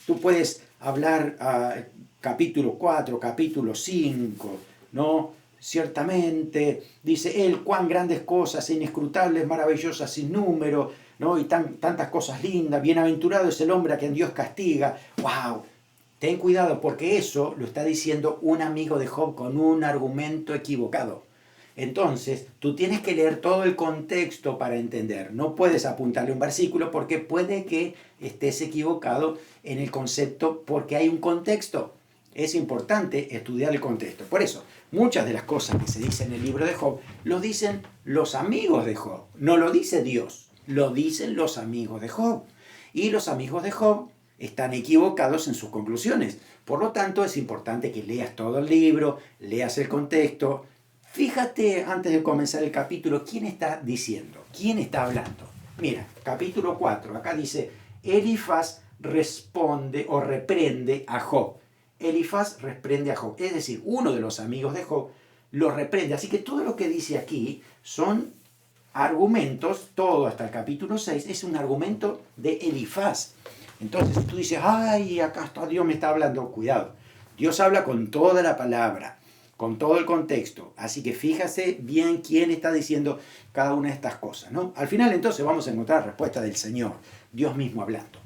tú puedes hablar capítulo 4, capítulo 5, ¿no? Ciertamente, dice él, cuán grandes cosas, inescrutables, maravillosas, sin número, ¿no? Y tantas cosas lindas, bienaventurado es el hombre a quien Dios castiga. ¡Wow! Ten cuidado porque eso lo está diciendo un amigo de Job con un argumento equivocado. Entonces, tú tienes que leer todo el contexto para entender. No puedes apuntarle un versículo porque puede que estés equivocado en el concepto porque hay un contexto. Es importante estudiar el contexto. Por eso, muchas de las cosas que se dicen en el libro de Job, lo dicen los amigos de Job. No lo dice Dios, lo dicen los amigos de Job. Y los amigos de Job están equivocados en sus conclusiones. Por lo tanto, es importante que leas todo el libro, leas el contexto. Fíjate, antes de comenzar el capítulo, quién está diciendo, quién está hablando. Mira, capítulo 4, acá dice, Elifaz responde o reprende a Job. Elifaz reprende a Job, es decir, uno de los amigos de Job lo reprende. Así que todo lo que dice aquí son argumentos, todo hasta el capítulo 6 es un argumento de Elifaz. Entonces, si tú dices, ay, acá está Dios me está hablando, cuidado. Dios habla con toda la palabra, con todo el contexto. Así que fíjase bien quién está diciendo cada una de estas cosas, ¿no? Al final, entonces, vamos a encontrar respuesta del Señor, Dios mismo hablando.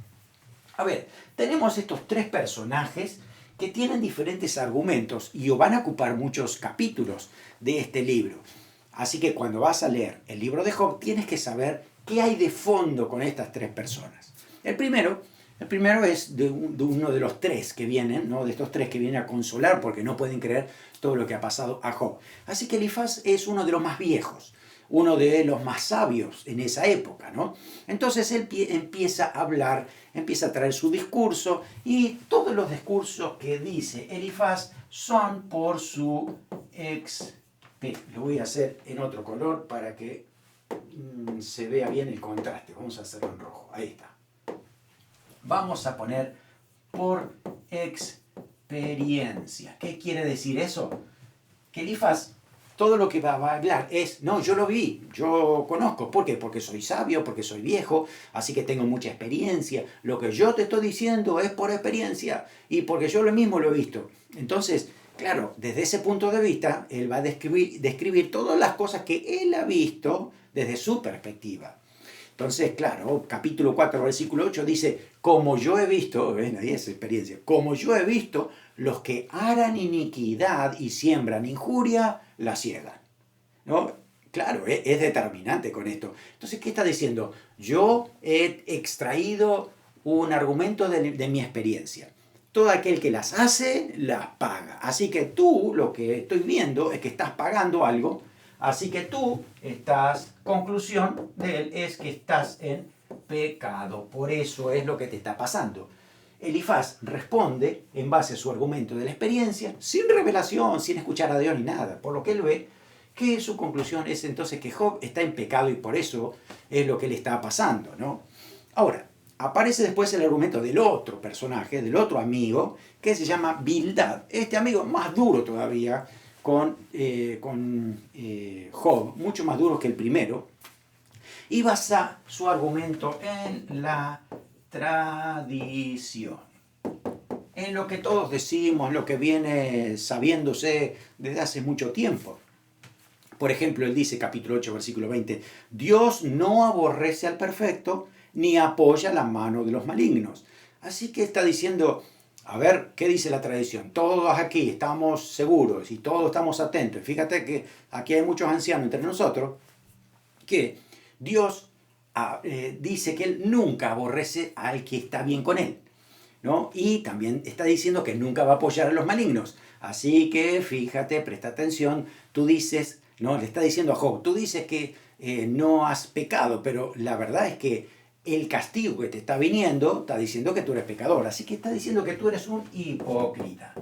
A ver, tenemos estos tres personajes que tienen diferentes argumentos y van a ocupar muchos capítulos de este libro. Así que cuando vas a leer el libro de Job, tienes que saber qué hay de fondo con estas tres personas. El primero es de uno de los tres que vienen, ¿no? De estos tres que vienen a consolar porque no pueden creer todo lo que ha pasado a Job. Así que Elifaz es uno de los más viejos, uno de los más sabios en esa época, ¿no? Entonces él empieza a hablar, empieza a traer su discurso y todos los discursos que dice Elifaz son por su lo voy a hacer en otro color para que se vea bien el contraste. Vamos a hacerlo en rojo. Ahí está. Vamos a poner por experiencia. ¿Qué quiere decir eso? Que Elifaz, todo lo que va a hablar es, no, yo lo vi, yo conozco. ¿Por qué? Porque soy sabio, porque soy viejo, así que tengo mucha experiencia. Lo que yo te estoy diciendo es por experiencia y porque yo lo mismo lo he visto. Entonces, claro, desde ese punto de vista, él va a describir todas las cosas que él ha visto desde su perspectiva. Entonces, claro, capítulo 4, versículo 8 dice, como yo he visto, ven ahí esa experiencia, como yo he visto, los que harán iniquidad y siembran injuria, la ciegan. ¿No? Claro, es determinante con esto. Entonces, ¿qué está diciendo? Yo he extraído un argumento de mi experiencia. Todo aquel que las hace, las paga. Así que tú, lo que estoy viendo es que estás pagando algo. Así que tú conclusión de él es que estás en pecado. Por eso es lo que te está pasando. Elifaz responde en base a su argumento de la experiencia, sin revelación, sin escuchar a Dios ni nada. Por lo que él ve, que su conclusión es entonces que Job está en pecado y por eso es lo que le está pasando, ¿no? Ahora, aparece después el argumento del otro personaje, del otro amigo, que se llama Bildad. Este amigo más duro todavía con Job, mucho más duro que el primero, y basa su argumento en la tradición, en lo que todos decimos, lo que viene sabiéndose desde hace mucho tiempo. Por ejemplo, él dice, capítulo 8, versículo 20, Dios no aborrece al perfecto, ni apoya la mano de los malignos. Así que está diciendo, A ver, ¿qué dice la tradición? Todos aquí estamos seguros y todos estamos atentos. Fíjate que aquí hay muchos ancianos entre nosotros que Dios dice que Él nunca aborrece al que está bien con Él, ¿no? Y también está diciendo que nunca va a apoyar a los malignos. Así que fíjate, presta atención, tú dices, ¿no? Le está diciendo a Job, tú dices que no has pecado, pero la verdad es que el castigo que te está viniendo está diciendo que tú eres pecador. Así que está diciendo que tú eres un hipócrita.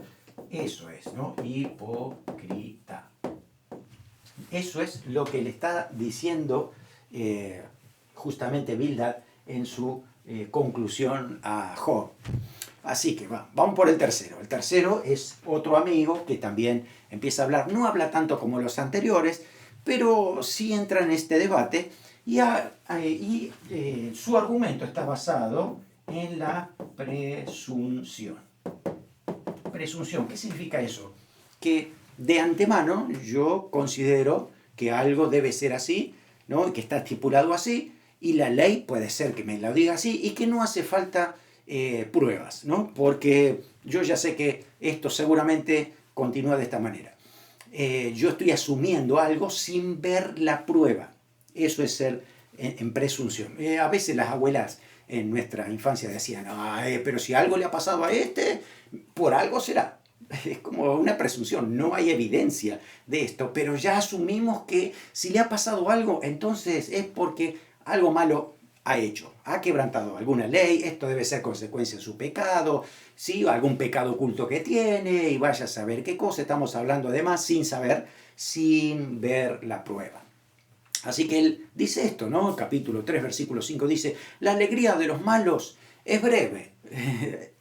Eso es, ¿no? Hipócrita. Eso es lo que le está diciendo justamente Bildad en su conclusión a Job. Así que vamos por el tercero. El tercero es otro amigo que también empieza a hablar, no habla tanto como los anteriores, pero sí entra en este debate y su argumento está basado en la presunción. Presunción, ¿qué significa eso? Que de antemano yo considero que algo debe ser así, ¿no? Que está estipulado así, y la ley puede ser que me lo diga así y que no hace falta pruebas, ¿no? Porque yo ya sé que esto seguramente continúa de esta manera. Yo estoy asumiendo algo sin ver la prueba. Eso es ser en presunción. A veces las abuelas en nuestra infancia decían, pero si algo le ha pasado a este, por algo será. Es como una presunción, no hay evidencia de esto, pero ya asumimos que si le ha pasado algo, entonces es porque algo malo ha hecho, ha quebrantado alguna ley, esto debe ser consecuencia de su pecado, ¿sí? Algún pecado oculto que tiene, y vaya a saber qué cosa, estamos hablando además sin saber, sin ver la prueba. Así que él dice esto, ¿no? Capítulo 3, versículo 5 dice, la alegría de los malos es breve.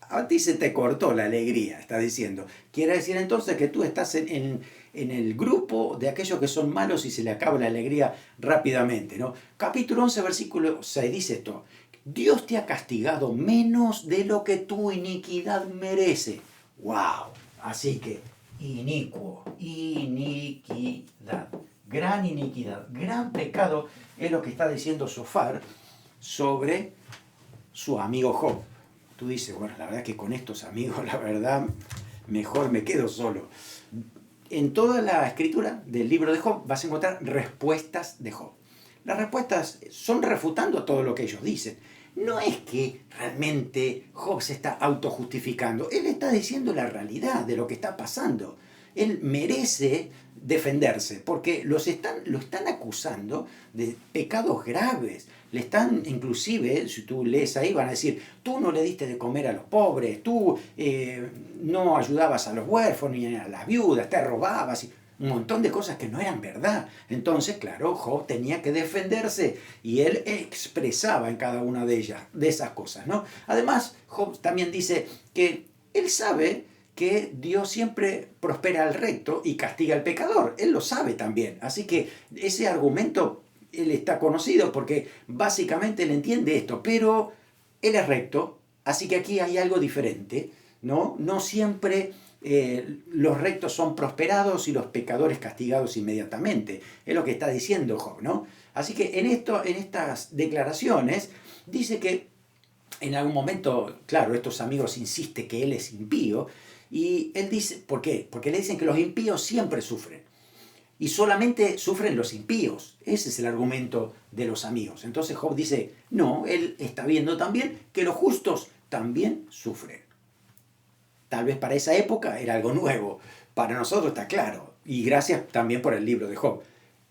A ti se te cortó la alegría, está diciendo. Quiere decir entonces que tú estás en el grupo de aquellos que son malos y se le acaba la alegría rápidamente, ¿no? Capítulo 11, versículo 6 dice esto. Dios te ha castigado menos de lo que tu iniquidad merece. ¡Wow! Así que, iniquidad, gran iniquidad, gran pecado es lo que está diciendo Sofar sobre su amigo Job. Tú dices, bueno, la verdad que con estos amigos, la verdad, mejor me quedo solo. En toda la escritura del libro de Job vas a encontrar respuestas de Job. Las respuestas son refutando todo lo que ellos dicen. No es que realmente Job se está autojustificando, él está diciendo la realidad de lo que está pasando. Él merece defenderse porque lo están acusando de pecados graves. Le están, inclusive, si tú lees ahí, van a decir, tú no le diste de comer a los pobres, tú no ayudabas a los huérfanos ni a las viudas, te robabas, un montón de cosas que no eran verdad. Entonces, claro, Job tenía que defenderse y él expresaba en cada una de esas cosas, ¿no? Además, Job también dice que él sabe que Dios siempre prospera al recto y castiga al pecador. Él lo sabe también. Así que ese argumento, él está conocido porque básicamente él entiende esto, pero él es recto, así que aquí hay algo diferente, ¿no? No siempre los rectos son prosperados y los pecadores castigados inmediatamente. Es lo que está diciendo Job, ¿no? Así que en estas declaraciones dice que en algún momento, claro, estos amigos insisten que él es impío, y él dice, ¿por qué? Porque le dicen que los impíos siempre sufren. Y solamente sufren los impíos. Ese es el argumento de los amigos. Entonces Job dice, no, él está viendo también que los justos también sufren. Tal vez para esa época era algo nuevo. Para nosotros está claro. Y gracias también por el libro de Job.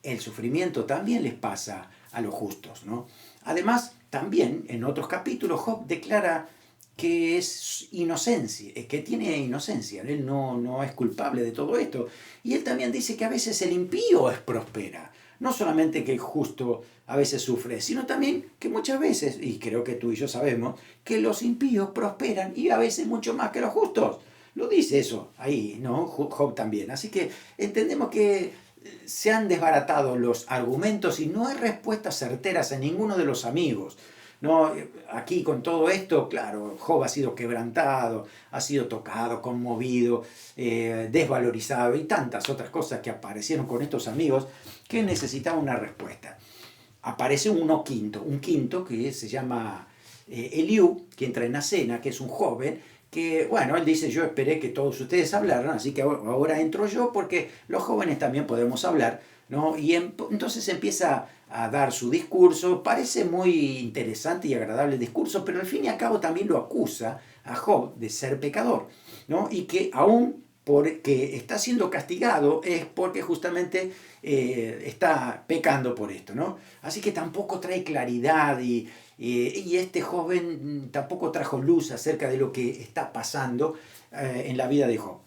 El sufrimiento también les pasa a los justos, ¿no? Además, también en otros capítulos Job declara que es inocencia, que tiene inocencia, él no es culpable de todo esto. Y él también dice que a veces el impío prospera. No solamente que el justo a veces sufre, sino también que muchas veces, y creo que tú y yo sabemos, que los impíos prosperan y a veces mucho más que los justos. Lo dice eso ahí, ¿no? Job también. Así que entendemos que se han desbaratado los argumentos y no hay respuestas certeras en ninguno de los amigos. No, aquí con todo esto, claro, Job ha sido quebrantado, ha sido tocado, conmovido, desvalorizado y tantas otras cosas que aparecieron con estos amigos que necesitaban una respuesta. Aparece un quinto que se llama Eliú, que entra en escena, que es un joven que, bueno, él dice, yo esperé que todos ustedes hablaran, así que ahora entro yo porque los jóvenes también podemos hablar, ¿no? Y entonces empieza a dar su discurso, parece muy interesante y agradable el discurso, pero al fin y al cabo también lo acusa a Job de ser pecador, ¿no? Y que aún porque está siendo castigado es porque justamente está pecando por esto, ¿no? Así que tampoco trae claridad y este joven tampoco trajo luz acerca de lo que está pasando en la vida de Job.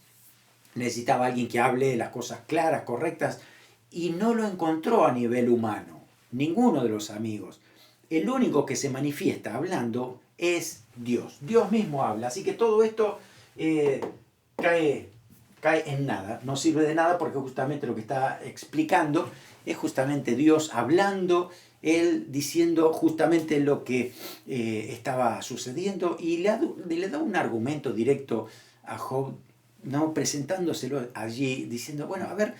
Necesitaba alguien que hable las cosas claras, correctas, y no lo encontró a nivel humano, ninguno de los amigos. El único que se manifiesta hablando es Dios. Dios mismo habla, así que todo esto cae en nada, no sirve de nada porque justamente lo que está explicando es justamente Dios hablando, él diciendo justamente lo que estaba sucediendo y le da un argumento directo a Job, ¿no? Presentándoselo allí, diciendo, bueno, a ver,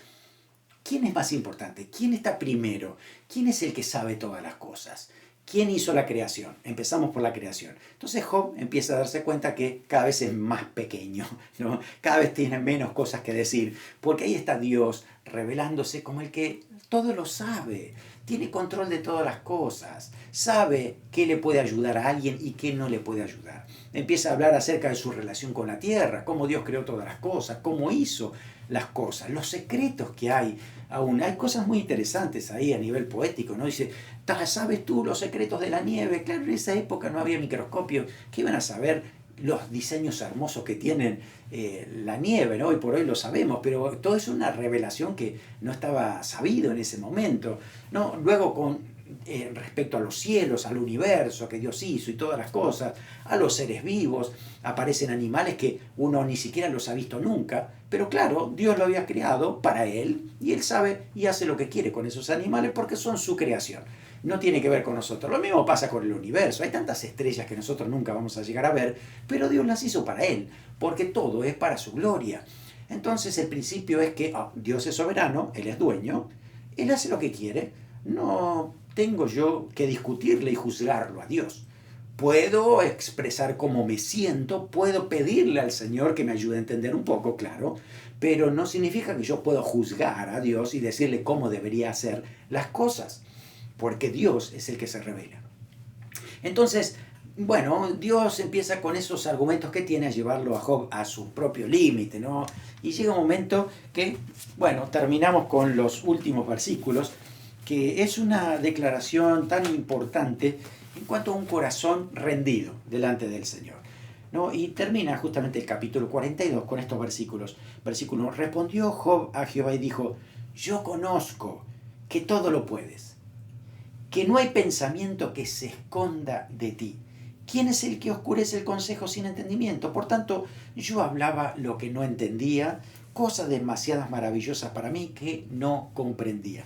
¿quién es más importante? ¿Quién está primero? ¿Quién es el que sabe todas las cosas? ¿Quién hizo la creación? Empezamos por la creación. Entonces Job empieza a darse cuenta que cada vez es más pequeño, ¿no? Cada vez tiene menos cosas que decir, porque ahí está Dios revelándose como el que todo lo sabe, tiene control de todas las cosas, sabe qué le puede ayudar a alguien y qué no le puede ayudar. Empieza a hablar acerca de su relación con la tierra, cómo Dios creó todas las cosas, cómo hizo las cosas, los secretos que hay aún. Hay cosas muy interesantes ahí a nivel poético, ¿no? Dice, ¿sabes tú los secretos de la nieve? Claro, en esa época no había microscopio. ¿Qué iban a saber los diseños hermosos que tienen la nieve, ¿no? Hoy por hoy lo sabemos, pero todo es una revelación que no estaba sabido en ese momento, ¿no? Luego con respecto a los cielos, al universo que Dios hizo y todas las cosas, a los seres vivos, aparecen animales que uno ni siquiera los ha visto nunca, pero claro, Dios lo había creado para él y él sabe y hace lo que quiere con esos animales porque son su creación. No tiene que ver con nosotros. Lo mismo pasa con el universo. Hay tantas estrellas que nosotros nunca vamos a llegar a ver, pero Dios las hizo para él, porque todo es para su gloria. Entonces el principio es que Dios es soberano, Él es dueño, Él hace lo que quiere, no tengo yo que discutirle y juzgarlo a Dios. Puedo expresar cómo me siento, puedo pedirle al Señor que me ayude a entender un poco, claro, pero no significa que yo pueda juzgar a Dios y decirle cómo debería hacer las cosas, porque Dios es el que se revela. Entonces, bueno, Dios empieza con esos argumentos que tiene a llevarlo a Job a su propio límite, ¿no? Y llega un momento que, bueno, terminamos con los últimos versículos, que es una declaración tan importante en cuanto a un corazón rendido delante del Señor, ¿no? Y termina justamente el capítulo 42 con estos versículos. Versículo: respondió Job a Jehová y dijo, yo conozco que todo lo puedes, que no hay pensamiento que se esconda de ti. ¿Quién es el que oscurece el consejo sin entendimiento? Por tanto, yo hablaba lo que no entendía, cosas demasiadas maravillosas para mí que no comprendía.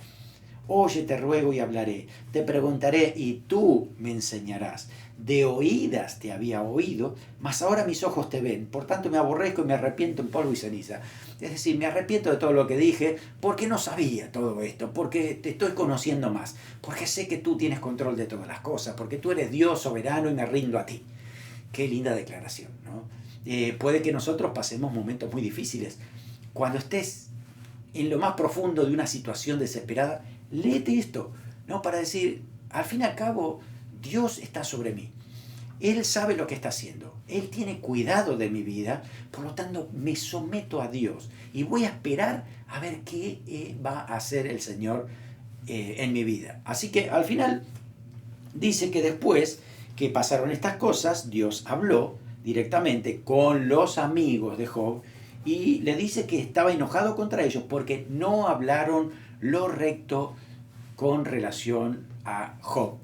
Oye, te ruego y hablaré, te preguntaré y tú me enseñarás. De oídas te había oído, mas ahora mis ojos te ven. Por tanto me aborrezco y me arrepiento en polvo y ceniza. Es decir, me arrepiento de todo lo que dije porque no sabía todo esto, porque te estoy conociendo más, porque sé que tú tienes control de todas las cosas, porque tú eres Dios soberano y me rindo a ti. Qué linda declaración, ¿no? Puede que nosotros pasemos momentos muy difíciles. Cuando estés en lo más profundo de una situación desesperada, léete esto, ¿no? Para decir, al fin y al cabo, Dios está sobre mí. Él sabe lo que está haciendo. Él tiene cuidado de mi vida. Por lo tanto, me someto a Dios. Y voy a esperar a ver qué va a hacer el Señor en mi vida. Así que al final dice que después que pasaron estas cosas, Dios habló directamente con los amigos de Job y le dice que estaba enojado contra ellos porque no hablaron lo recto con relación a Job.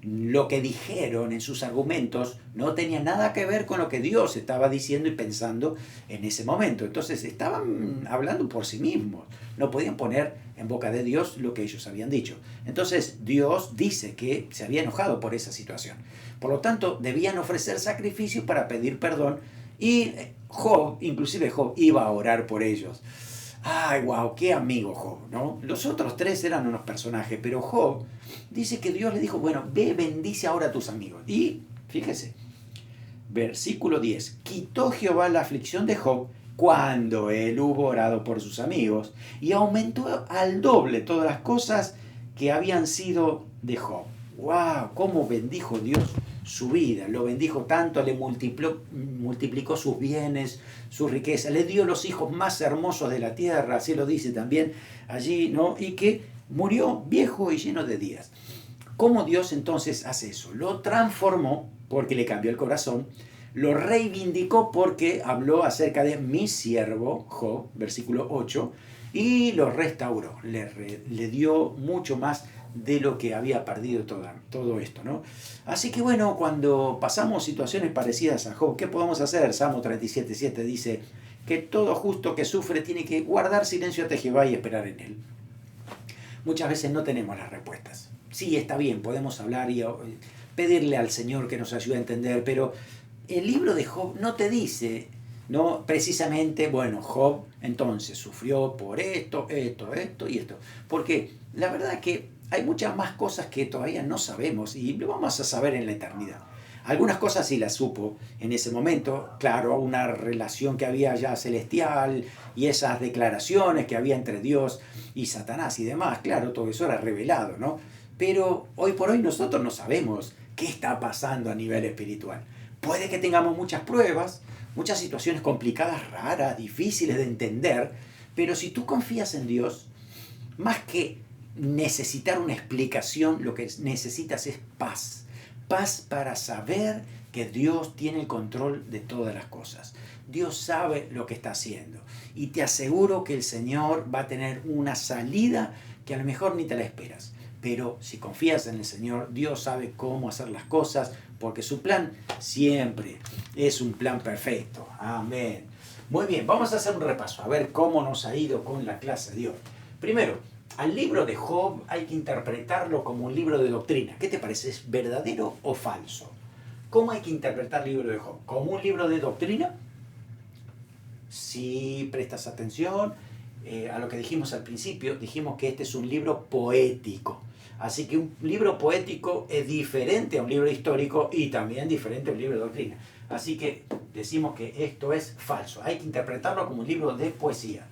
Lo que dijeron en sus argumentos no tenía nada que ver con lo que Dios estaba diciendo y pensando en ese momento. Entonces estaban hablando por sí mismos. No podían poner en boca de Dios lo que ellos habían dicho. Entonces Dios dice que se había enojado por esa situación. Por lo tanto, debían ofrecer sacrificios para pedir perdón y Job, inclusive Job, iba a orar por ellos. Ay, wow, qué amigo Job, ¿no? Los otros tres eran unos personajes, pero Job dice que Dios le dijo, bueno, ve, bendice ahora a tus amigos. Y, fíjese, Versículo 10. Quitó Jehová la aflicción de Job cuando él hubo orado por sus amigos y aumentó al doble todas las cosas que habían sido de Job. ¡Wow! ¿Cómo bendijo Dios su vida? Lo bendijo tanto, le multiplicó sus bienes, su riqueza, le dio los hijos más hermosos de la tierra, así lo dice también allí, ¿no? Y que murió viejo y lleno de días. ¿Cómo Dios entonces hace eso? Lo transformó porque le cambió el corazón, lo reivindicó porque habló acerca de mi siervo Job, versículo 8, y lo restauró, le dio mucho más de lo que había perdido todo esto, ¿no? Así que bueno, cuando pasamos situaciones parecidas a Job, ¿qué podemos hacer? Salmo 37:7 dice que todo justo que sufre tiene que guardar silencio ante Jehová y esperar en él. Muchas veces no tenemos las respuestas. Sí, está bien, podemos hablar y pedirle al Señor que nos ayude a entender, pero el libro de Job no te dice, no precisamente, bueno, Job entonces sufrió por esto y esto. Porque la verdad es que hay muchas más cosas que todavía no sabemos y lo vamos a saber en la eternidad. Algunas cosas sí las supo en ese momento, claro, una relación que había ya celestial y esas declaraciones que había entre Dios y Satanás y demás, claro, todo eso era revelado, ¿no? Pero hoy por hoy nosotros no sabemos qué está pasando a nivel espiritual. Puede que tengamos muchas pruebas, muchas situaciones complicadas, raras, difíciles de entender, pero si tú confías en Dios, más que necesitar una explicación, lo que necesitas es paz. Paz para saber que Dios tiene el control de todas las cosas. Dios sabe lo que está haciendo. Y te aseguro que el Señor va a tener una salida que a lo mejor ni te la esperas. Pero si confías en el Señor, Dios sabe cómo hacer las cosas, porque su plan siempre es un plan perfecto. Amén. Muy bien, vamos a hacer un repaso, a ver cómo nos ha ido con la clase de hoy. Primero, al libro de Job hay que interpretarlo como un libro de doctrina. ¿Qué te parece? ¿Es verdadero o falso? ¿Cómo hay que interpretar el libro de Job? ¿Como un libro de doctrina? Si prestas atención a lo que dijimos al principio, dijimos que este es un libro poético. Así que un libro poético es diferente a un libro histórico y también diferente a un libro de doctrina. Así que decimos que esto es falso. Hay que interpretarlo como un libro de poesía.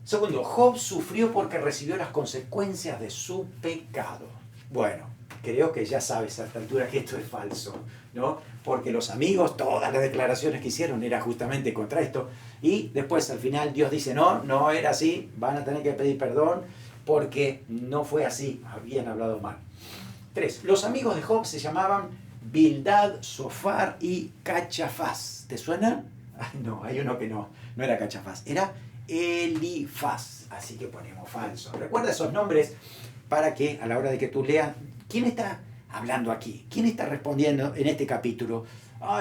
Segundo, Job sufrió porque recibió las consecuencias de su pecado. Bueno, creo que ya sabes a esta altura que esto es falso, ¿no? Porque los amigos, todas las declaraciones que hicieron eran justamente contra esto. Y después al final Dios dice, no era así, van a tener que pedir perdón porque no fue así, habían hablado mal. 3. Los amigos de Job se llamaban Bildad, Zofar y Cachafaz. ¿Te suena? Ay, no, hay uno que no era Cachafaz, era Elifaz. Así que ponemos falso. Recuerda esos nombres para que a la hora de que tú leas, ¿quién está hablando aquí? ¿Quién está respondiendo en este capítulo?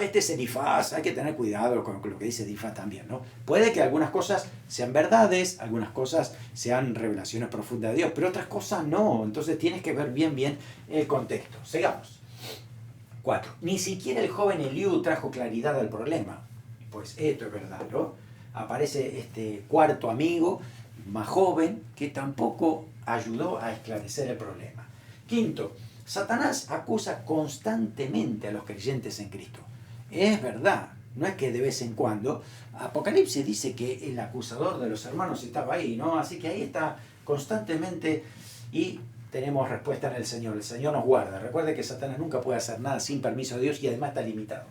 Este es Elifaz, hay que tener cuidado con lo que dice Elifaz también, ¿no? Puede que algunas cosas sean verdades, algunas cosas sean revelaciones profundas de Dios, pero otras cosas no. Entonces tienes que ver bien el contexto. Sigamos. 4. Ni siquiera el joven Eliú trajo claridad al problema. Pues esto es verdad, ¿no? Aparece este cuarto amigo, más joven, que tampoco ayudó a esclarecer el problema. 5. Satanás acusa constantemente a los creyentes en Cristo. Es verdad, no es que de vez en cuando. Apocalipsis dice que el acusador de los hermanos estaba ahí, ¿no? Así que ahí está constantemente y tenemos respuesta en el Señor. El Señor nos guarda. Recuerde que Satanás nunca puede hacer nada sin permiso de Dios y además está limitado.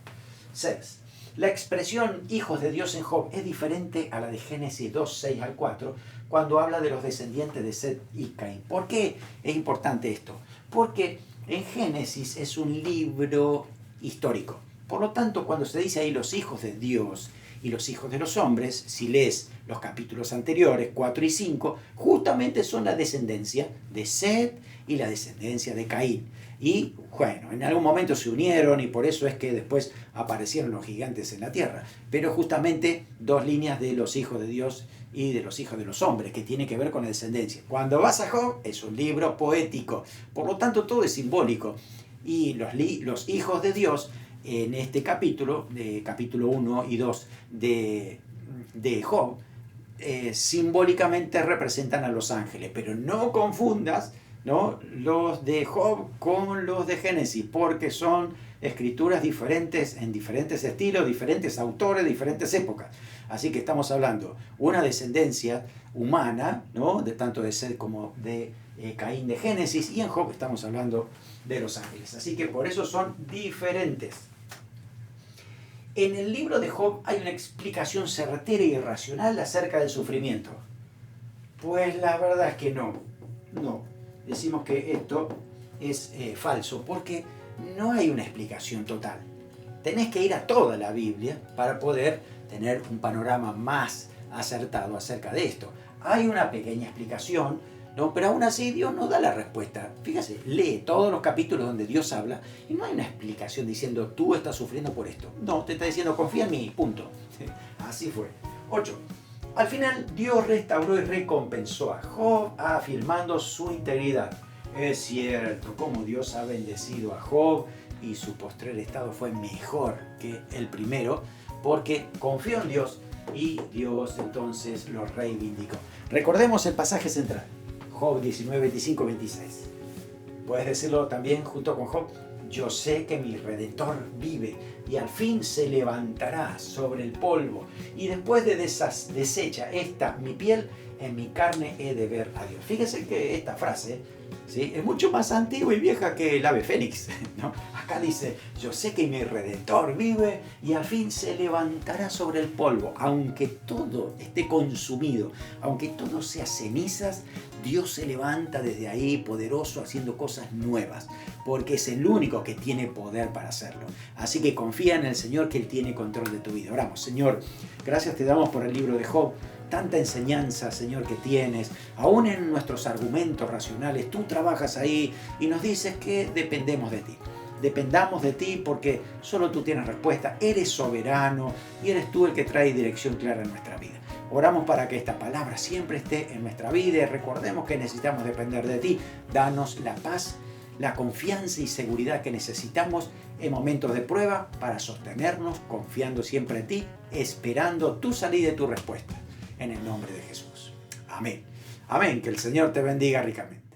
6. La expresión hijos de Dios en Job es diferente a la de Génesis 2, 6 al 4, cuando habla de los descendientes de Set y Caín. ¿Por qué es importante esto? Porque en Génesis es un libro histórico. Por lo tanto, cuando se dice ahí los hijos de Dios y los hijos de los hombres, si lees los capítulos anteriores, 4 y 5, justamente son la descendencia de Set y la descendencia de Caín. Y bueno, en algún momento se unieron y por eso es que después aparecieron los gigantes en la tierra. Pero justamente dos líneas de los hijos de Dios y de los hijos de los hombres, que tiene que ver con la descendencia. Cuando vas a Job, es un libro poético. Por lo tanto, todo es simbólico. Y los hijos de Dios, en este capítulo, de capítulo 1 y 2 de Job, simbólicamente representan a los ángeles. Pero no confundas ¿no?, los de Job con los de Génesis, porque son escrituras diferentes, en diferentes estilos, diferentes autores, diferentes épocas. Así que estamos hablando una descendencia humana, ¿no?, de tanto de Seth como de Caín de Génesis, y en Job estamos hablando de los ángeles. Así que por eso son diferentes. En el libro de Job hay una explicación certera y racional acerca del sufrimiento. Pues la verdad es que no. Decimos que esto es falso, porque no hay una explicación total. Tenés que ir a toda la Biblia para poder tener un panorama más acertado acerca de esto. Hay una pequeña explicación, ¿no?, pero aún así Dios no da la respuesta. Fíjese, lee todos los capítulos donde Dios habla y no hay una explicación diciendo tú estás sufriendo por esto. No, te está diciendo confía en mí, punto. Así fue. 8. Al final Dios restauró y recompensó a Job afirmando su integridad. Es cierto, como Dios ha bendecido a Job y su postrer estado fue mejor que el primero, porque confió en Dios y Dios entonces lo reivindicó. Recordemos el pasaje central, Job 19, 25, 26. Puedes decirlo también junto con Job. Yo sé que mi Redentor vive y al fin se levantará sobre el polvo. Y después de deshecha esta mi piel, en mi carne he de ver a Dios. Fíjese que esta frase, ¿sí?, es mucho más antigua y vieja que el ave fénix, ¿no? Acá dice, yo sé que mi Redentor vive y al fin se levantará sobre el polvo. Aunque todo esté consumido, aunque todo sea cenizas, Dios se levanta desde ahí poderoso haciendo cosas nuevas, porque es el único que tiene poder para hacerlo. Así que confía en el Señor, que Él tiene control de tu vida. Oramos. Señor, gracias te damos por el libro de Job. Tanta enseñanza, Señor, que tienes. Aún en nuestros argumentos racionales, tú trabajas ahí y nos dices que dependemos de ti. Dependamos de ti porque solo tú tienes respuesta. Eres soberano y eres tú el que trae dirección clara en nuestra vida. Oramos para que esta palabra siempre esté en nuestra vida y recordemos que necesitamos depender de ti. Danos la paz, la confianza y seguridad que necesitamos en momentos de prueba para sostenernos confiando siempre en ti, esperando tu salida y tu respuesta. En el nombre de Jesús. Amén. Amén. Que el Señor te bendiga ricamente.